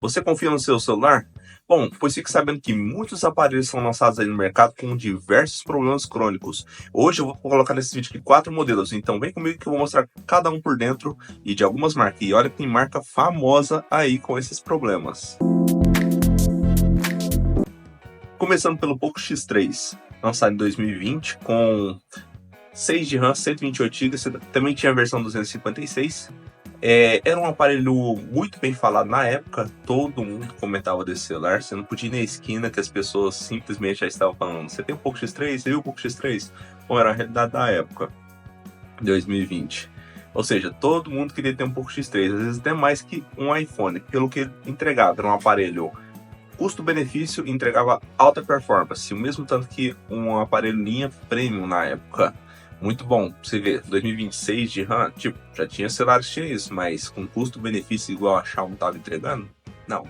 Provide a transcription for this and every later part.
Você confia no seu celular? Bom, pois fique sabendo que muitos aparelhos são lançados aí no mercado com diversos problemas crônicos. Hoje eu vou colocar nesse vídeo aqui 4 modelos, então vem comigo que eu vou mostrar cada um por dentro e de algumas marcas. E olha que tem marca famosa aí com esses problemas. Começando pelo Poco X3, lançado em 2020 com 6 de RAM, 128 GB, também tinha a versão 256. Era um aparelho muito bem falado na época, todo mundo comentava desse celular, você não podia ir na esquina que as pessoas simplesmente já estavam falando: você tem um Poco X3? Você viu o Poco X3? Bom, era a realidade da época, 2020. Ou seja, todo mundo queria ter um Poco X3, às vezes até mais que um iPhone, pelo que ele entregava. Era um aparelho custo-benefício e entregava alta performance, o mesmo tanto que um aparelho linha premium na época. Muito bom, você vê, 2026 de RAM, tipo, já tinha celulares que tinha isso, mas com custo-benefício igual a Xiaomi estava entregando? Não.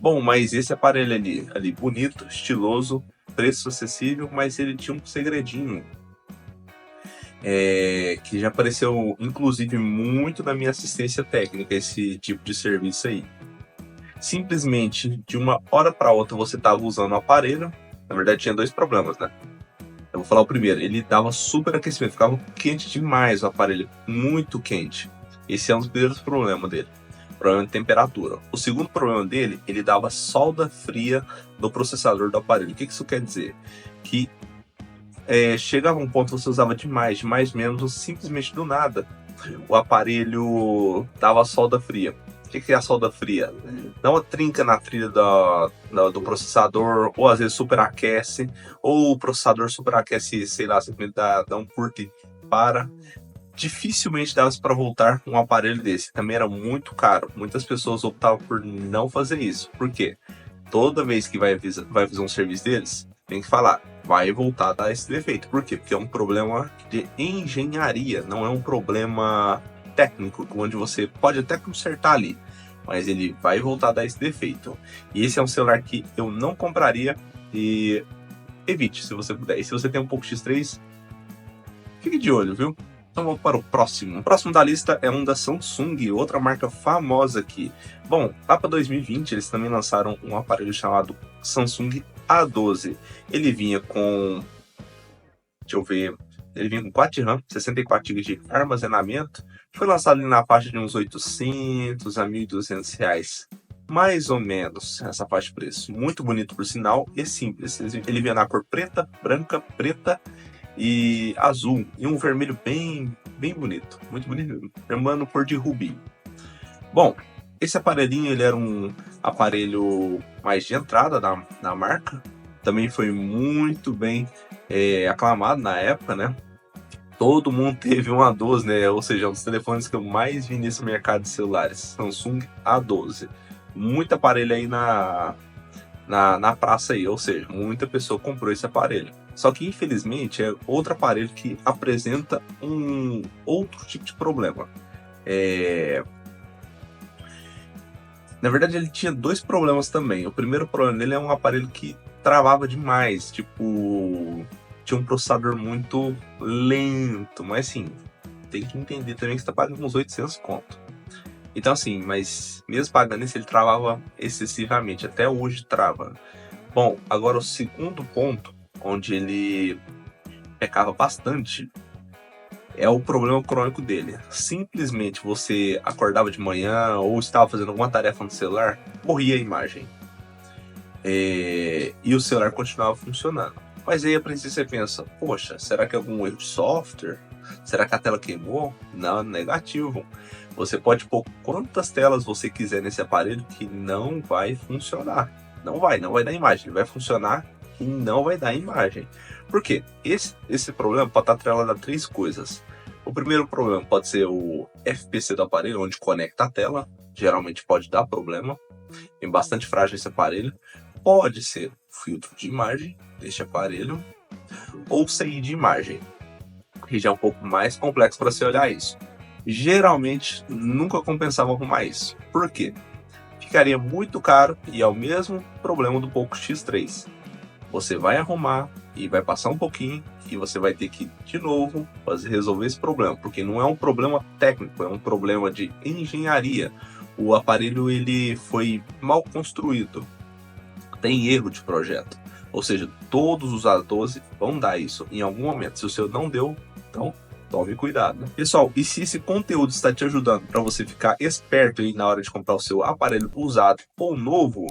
Bom, mas esse aparelho ali bonito, estiloso, preço acessível, mas ele tinha um segredinho, que já apareceu, inclusive, muito na minha assistência técnica, esse tipo de serviço aí. Simplesmente, de uma hora para outra, você estava usando o aparelho. Na verdade, tinha dois problemas, né? Eu vou falar o primeiro, ele dava super aquecimento, ficava quente demais o aparelho, muito quente. Esse é um dos primeiros problemas dele, problema de temperatura. O segundo problema dele, ele dava solda fria no processador do aparelho. O que isso quer dizer? Que chegava um ponto que você usava demais menos, simplesmente do nada, o aparelho dava solda fria. O que é a solda fria? Dá uma trinca na trilha do processador, ou às vezes superaquece, ou o processador superaquece, sei lá, simplesmente dá um curto e para. Dificilmente dava para voltar um aparelho desse. Também era muito caro. Muitas pessoas optavam por não fazer isso. Por quê? Toda vez que vai fazer um serviço deles, tem que falar: vai voltar a dar esse defeito. Por quê? Porque é um problema de engenharia, não é um problema técnico, onde você pode até consertar ali, mas ele vai voltar a dar esse defeito. E esse é um celular que eu não compraria, e evite se você puder. E se você tem um Poco X3, fique de olho, viu? Então vamos para o próximo. O próximo da lista é um da Samsung, outra marca famosa aqui. Bom, lá para 2020 eles também lançaram um aparelho chamado Samsung A12. Ele vinha com, deixa eu ver, ele vinha com 4 de RAM, 64 GB de armazenamento. Foi lançado ali na faixa de uns 800 a R$ 1.200. Mais ou menos essa faixa de preço. Muito bonito por sinal e simples. Ele vinha na cor preta, branca, preta e azul, e um vermelho bem bonito, muito bonito, lembrando cor de rubi. Bom, esse aparelhinho ele era um aparelho mais de entrada da marca, também foi muito bem aclamado na época, né? Todo mundo teve um A12, né? Ou seja, um dos telefones que eu mais vi nesse mercado de celulares, Samsung A12. Muito aparelho aí na praça aí, ou seja, muita pessoa comprou esse aparelho. Só que infelizmente é outro aparelho que apresenta um outro tipo de problema. Na verdade ele tinha dois problemas também. O primeiro problema dele é um aparelho que travava demais, tipo, tinha um processador muito lento, mas assim, tem que entender também que você tá pagando uns 800 conto. Então assim, mas mesmo pagando isso ele travava excessivamente, até hoje trava. Bom, agora o segundo ponto, onde ele pecava bastante, é o problema crônico dele. Simplesmente você acordava de manhã ou estava fazendo alguma tarefa no celular, morria a imagem. E o celular continuava funcionando. Mas aí a princípio você pensa: poxa, será que é algum erro de software? Será que a tela queimou? Não, negativo. Você pode pôr quantas telas você quiser nesse aparelho que não vai funcionar. Não vai dar imagem. Ele vai funcionar e não vai dar imagem. Por quê? Esse problema pode estar atrelado a três coisas. O primeiro problema pode ser o FPC do aparelho, onde conecta a tela. Geralmente pode dar problema. É bastante frágil esse aparelho. Pode ser filtro de imagem deste aparelho ou CI de imagem, que já é um pouco mais complexo para se olhar isso. Geralmente nunca compensava arrumar isso. Por quê? Ficaria muito caro e é o mesmo problema do Poco X3. Você vai arrumar e vai passar um pouquinho e você vai ter que de novo resolver esse problema, porque não é um problema técnico, é um problema de engenharia. o aparelho ele foi mal construído, tem erro de projeto, ou seja, todos os A12 vão dar isso em algum momento. Se o seu não deu, então tome cuidado. Pessoal, e se esse conteúdo está te ajudando para você ficar esperto aí na hora de comprar o seu aparelho usado ou novo,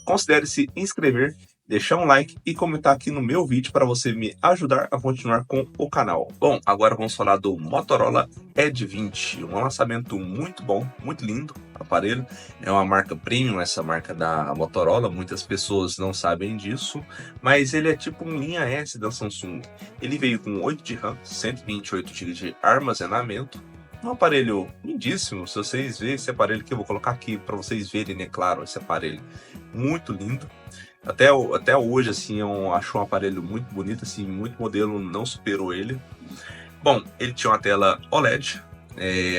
considere se inscrever, deixar um like e comentar aqui no meu vídeo para você me ajudar a continuar com o canal. Bom, agora vamos falar do Motorola Edge 20, um lançamento muito bom, muito lindo aparelho. É uma marca premium, essa marca da Motorola, muitas pessoas não sabem disso, mas ele é tipo um linha S da Samsung. Ele veio com 8 de RAM, 128 GB de armazenamento, um aparelho lindíssimo. Se vocês verem esse aparelho que eu vou colocar aqui para vocês verem, né, claro, esse aparelho muito lindo. Até hoje, assim, eu acho um aparelho muito bonito, assim, muito modelo não superou ele. Bom, ele tinha uma tela OLED,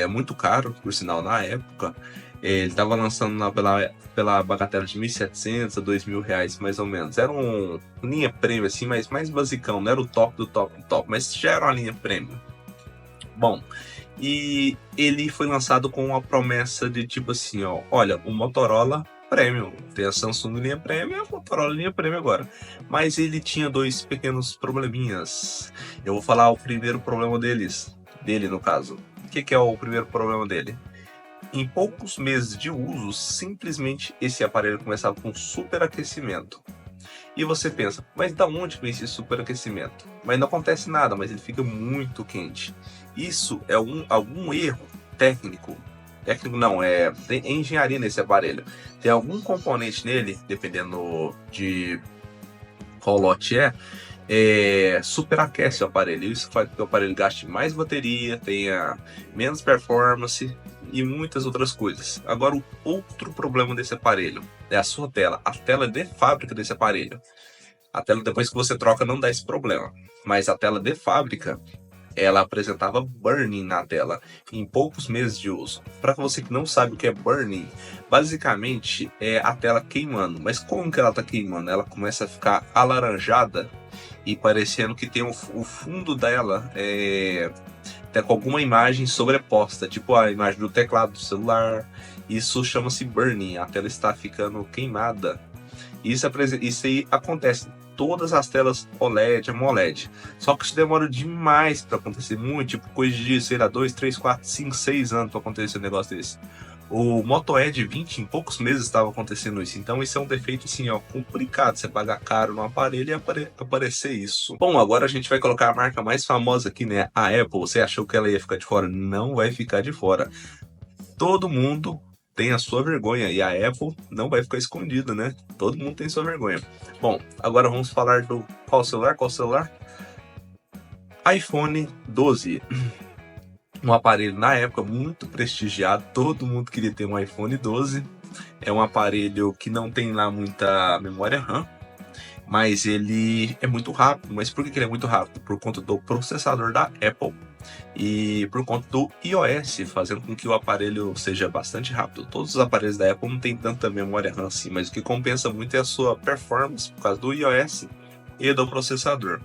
muito caro, por sinal, na época. Ele estava lançando pela bagatela de 1.700 a 2.000 reais, mais ou menos. Era um linha premium, assim, mas mais basicão, não era o top do top do top, mas já era uma linha premium. Bom, e ele foi lançado com uma promessa de tipo assim, ó, olha, o Motorola Premium, tem a Samsung linha Premium e a Motorola linha Premium agora. Mas ele tinha dois pequenos probleminhas. Eu vou falar o primeiro problema dele no caso. O que é o primeiro problema dele? Em poucos meses de uso, simplesmente esse aparelho começava com superaquecimento. E você pensa, mas da onde vem esse superaquecimento? Mas não acontece nada, mas ele fica muito quente. Isso é algum erro técnico. Técnico não, é engenharia nesse aparelho. Tem algum componente nele, dependendo de qual lote superaquece o aparelho. Isso faz com que o aparelho gaste mais bateria, tenha menos performance e muitas outras coisas. Agora, o outro problema desse aparelho é a sua tela, a tela de fábrica desse aparelho. A tela, depois que você troca, não dá esse problema, mas a tela de fábrica, ela apresentava burn-in na tela em poucos meses de uso. Para você que não sabe o que é burn-in, basicamente é a tela queimando. Mas como que ela está queimando? Ela começa a ficar alaranjada e parecendo que tem o fundo dela tá com alguma imagem sobreposta, tipo a imagem do teclado do celular. Isso chama-se burn-in, a tela está ficando queimada. Isso aí acontece em todas as telas OLED, AMOLED. Só que isso demora demais para acontecer, muito, tipo coisa de, sei lá, 2, 3, 4, 5, 6 anos para acontecer um negócio desse. O Moto Edge 20 em poucos meses estava acontecendo isso, então isso é um defeito assim, ó, complicado, você pagar caro no aparelho e aparecer isso. Bom, agora a gente vai colocar a marca mais famosa aqui, né, a Apple. Você achou que ela ia ficar de fora? Não vai ficar de fora. Todo mundo tem a sua vergonha e a Apple não vai ficar escondida, né? Todo mundo tem sua vergonha. Bom, agora vamos falar do qual celular? iPhone 12. Um aparelho na época muito prestigiado, todo mundo queria ter um iPhone 12. É um aparelho que não tem lá muita memória RAM, mas ele é muito rápido. Mas por que ele é muito rápido? Por conta do processador da Apple e por conta do iOS, fazendo com que o aparelho seja bastante rápido. Todos os aparelhos da Apple não tem tanta memória RAM assim, mas o que compensa muito é a sua performance por causa do iOS e do processador.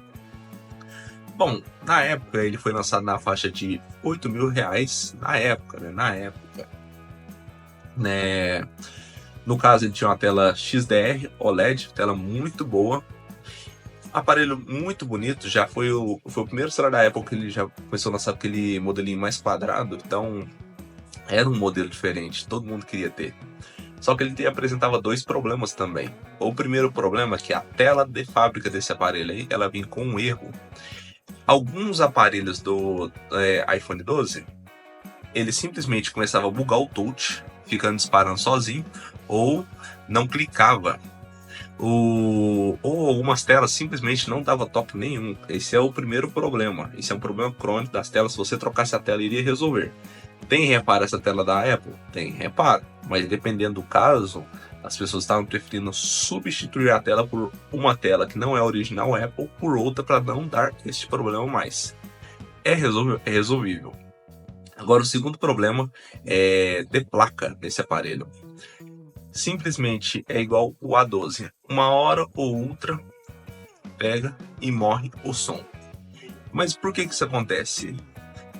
Bom, na época ele foi lançado na faixa de 8.000 reais, na época. No caso ele tinha uma tela XDR OLED, tela muito boa, aparelho muito bonito. Já foi o primeiro celular da Apple que ele já começou a lançar aquele modelinho mais quadrado, então era um modelo diferente, todo mundo queria ter. Só que ele apresentava dois problemas também. O primeiro problema é que a tela de fábrica desse aparelho aí, ela vinha com um erro. Alguns aparelhos do iPhone 12, ele simplesmente começava a bugar o touch, ficando disparando sozinho, ou não clicava. Ou algumas telas simplesmente não dava toque nenhum. Esse é o primeiro problema. Esse é um problema crônico das telas. Se você trocasse a tela, iria resolver. Tem reparo essa tela da Apple? Tem reparo. Mas dependendo do caso, as pessoas estavam preferindo substituir a tela por uma tela que não é original Apple por outra para não dar esse problema mais. É resolvível. Agora o segundo problema é de placa desse aparelho. Simplesmente é igual o A12. Uma hora ou outra pega e morre o som. Mas por que isso acontece?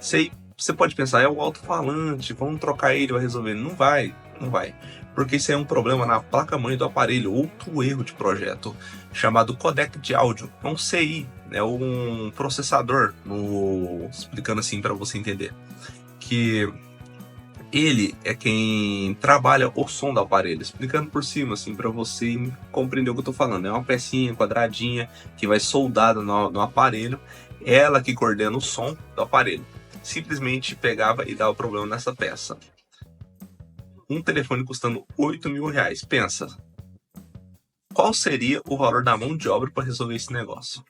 Você pode pensar, é o alto-falante, vamos trocar ele, vai resolver. Não vai Não vai. Porque isso é um problema na placa-mãe do aparelho, outro erro de projeto, chamado codec de áudio. É um CI, é um processador, explicando assim para você entender, que ele é quem trabalha o som do aparelho, explicando por cima, assim, para você compreender o que eu tô falando. É uma pecinha quadradinha que vai soldada no aparelho, ela que coordena o som do aparelho. Simplesmente pegava e dava problema nessa peça. Um telefone custando R$8.000. Pensa, qual seria o valor da mão de obra para resolver esse negócio?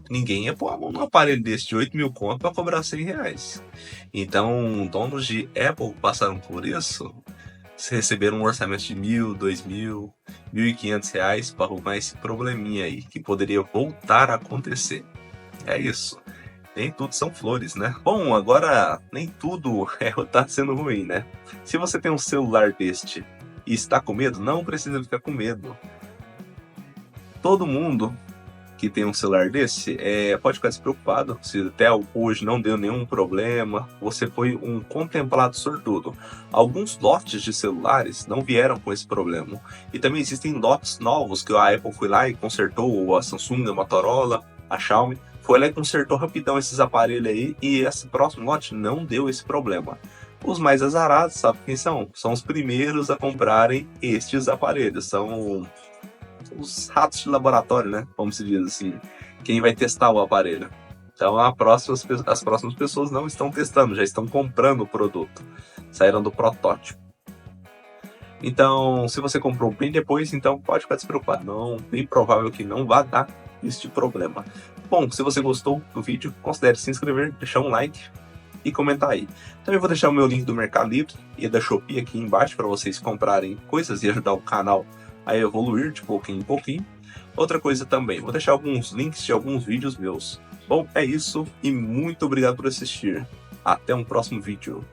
Ninguém ia pôr a mão num aparelho desse de 8 mil conto para cobrar R$100. Então, donos de Apple passaram por isso, receberam um orçamento de R$1.000, R$2.000, R$1.500 para arrumar esse probleminha aí, que poderia voltar a acontecer. É isso. Nem tudo são flores, né? Bom, agora nem tudo tá sendo ruim, né? Se você tem um celular deste e está com medo, não precisa ficar com medo. Todo mundo que tem um celular desse pode ficar despreocupado. Se até hoje não deu nenhum problema, você foi um contemplado sortudo. Alguns lotes de celulares não vieram com esse problema. E também existem lotes novos que a Apple foi lá e consertou, a Samsung, a Motorola, a Xiaomi. Foi lá e consertou rapidão esses aparelhos aí, e esse próximo lote não deu esse problema. Os mais azarados, sabe quem são? São os primeiros a comprarem estes aparelhos. São os ratos de laboratório, né? Como se diz assim. Quem vai testar o aparelho. Então as próximas pessoas não estão testando, já estão comprando o produto. Saíram do protótipo. Então, se você comprou bem depois, então pode ficar despreocupado. Não, bem provável que não vá dar este problema. Bom, se você gostou do vídeo, considere se inscrever, deixar um like e comentar aí. Também vou deixar o meu link do Mercado Livre e da Shopee aqui embaixo para vocês comprarem coisas e ajudar o canal a evoluir de pouquinho em pouquinho. Outra coisa também, vou deixar alguns links de alguns vídeos meus. Bom, é isso e muito obrigado por assistir. Até um próximo vídeo.